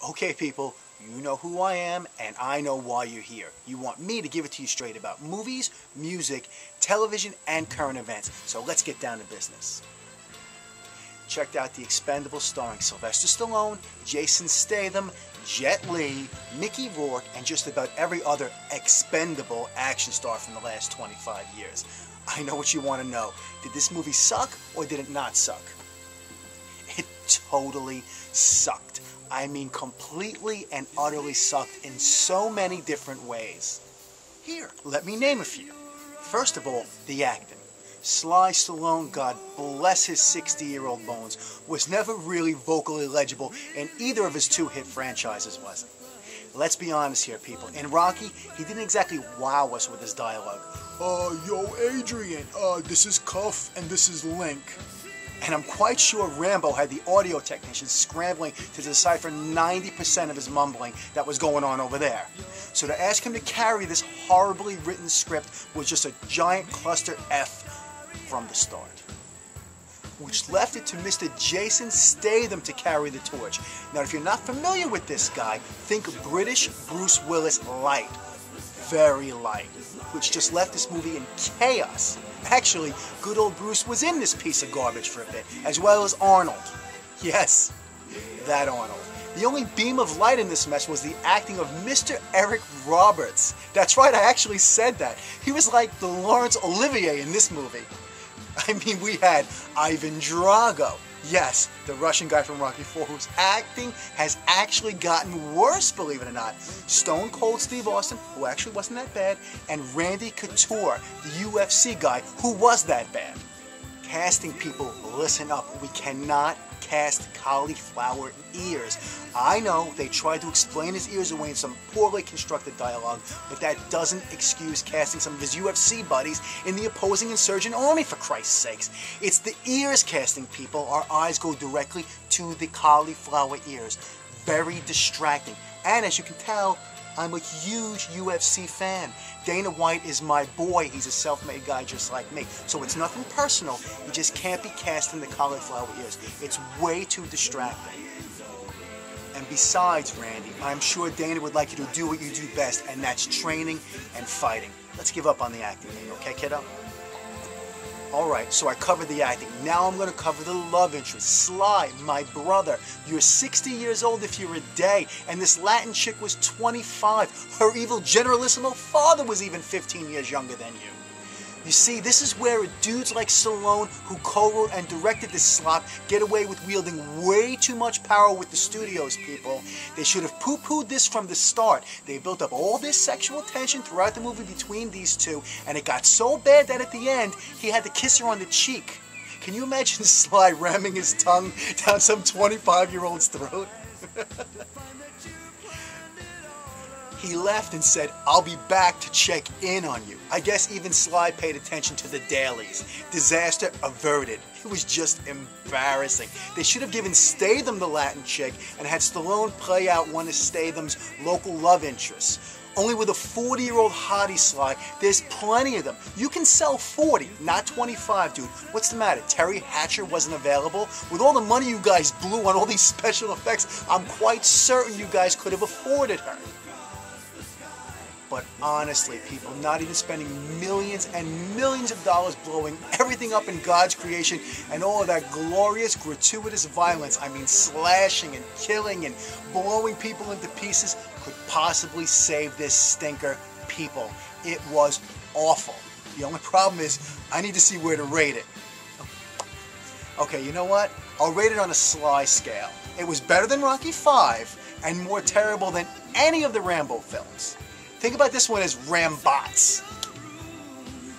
Okay, people, you know who I am, and I know why you're here. You want me to give it to you straight about movies, music, television, and current events. So let's get down to business. Checked out The Expendables starring Sylvester Stallone, Jason Statham, Jet Li, Mickey Rourke, and just about every other expendable action star from the last 25 years. I know what you want to know. Did this movie suck or did it not suck? It totally sucked. I mean completely and utterly sucked in so many different ways. Here, let me name a few. First of all, the acting. Sly Stallone, God bless his 60-year-old bones, was never really vocally legible in either of his two hit franchises, was he? Let's be honest here, people. In Rocky, he didn't exactly wow us with his dialogue. Yo, Adrian, this is Cuff and this is Link. And I'm quite sure Rambo had the audio technicians scrambling to decipher 90% of his mumbling that was going on over there. So to ask him to carry this horribly written script was just a giant cluster F from the start. Which left it to Mr. Jason Statham to carry the torch. Now, if you're not familiar with this guy, think British Bruce Willis light. Very light. Which just left this movie in chaos. Actually, good old Bruce was in this piece of garbage for a bit, as well as Arnold. Yes, that Arnold. The only beam of light in this mess was the acting of Mr. Eric Roberts. That's right, I actually said that. He was like the Laurence Olivier in this movie. I mean, we had Ivan Drago. Yes, the Russian guy from Rocky IV, whose acting has actually gotten worse, believe it or not. Stone Cold Steve Austin, who actually wasn't that bad, and Randy Couture, the UFC guy, who was that bad. Casting people, listen up. We cannot cast cauliflower ears. I know they tried to explain his ears away in some poorly constructed dialogue, but that doesn't excuse casting some of his UFC buddies in the opposing insurgent army, for Christ's sakes. It's the ears casting, people. Our eyes go directly to the cauliflower ears. Very distracting. And as you can tell, I'm a huge UFC fan. Dana White is my boy. He's a self-made guy just like me. So it's nothing personal. You just can't be casting the cauliflower ears. It's way too distracting. And besides, Randy, I'm sure Dana would like you to do what you do best, and that's training and fighting. Let's give up on the acting thing, okay, kiddo? Alright, so I covered the acting. Now I'm going to cover the love interest. Sly, my brother. You're 60 years old if you're a day, and this Latin chick was 25. Her evil generalissimo father was even 15 years younger than you. You see, this is where dudes like Stallone, who co-wrote and directed this slop, get away with wielding way too much power with the studios, people. They should have poo-pooed this from the start. They built up all this sexual tension throughout the movie between these two, and it got so bad that at the end, he had to kiss her on the cheek. Can you imagine Sly ramming his tongue down some 25-year-old's throat? He left and said, "I'll be back to check in on you." I guess even Sly paid attention to the dailies. Disaster averted. It was just embarrassing. They should have given Statham the Latin chick and had Stallone play out one of Statham's local love interests. Only with a 40-year-old hottie, Sly, there's plenty of them. You can sell 40, not 25, dude. What's the matter? Terry Hatcher wasn't available? With all the money you guys blew on all these special effects, I'm quite certain you guys could have afforded her. But honestly, people, not even spending millions and millions of dollars blowing everything up in God's creation and all of that glorious, gratuitous violence, I mean slashing and killing and blowing people into pieces, could possibly save this stinker, people. It was awful. The only problem is, I need to see where to rate it. Okay, you know what? I'll rate it on a Sly scale. It was better than Rocky V and more terrible than any of the Rambo films. Think about this one as Rambots.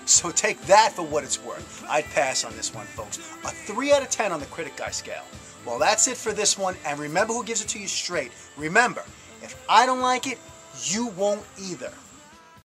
So take that for what it's worth. I'd pass on this one, folks. A 3 out of 10 on the critic guy scale. Well, that's it for this one, and remember who gives it to you straight. Remember, if I don't like it, you won't either.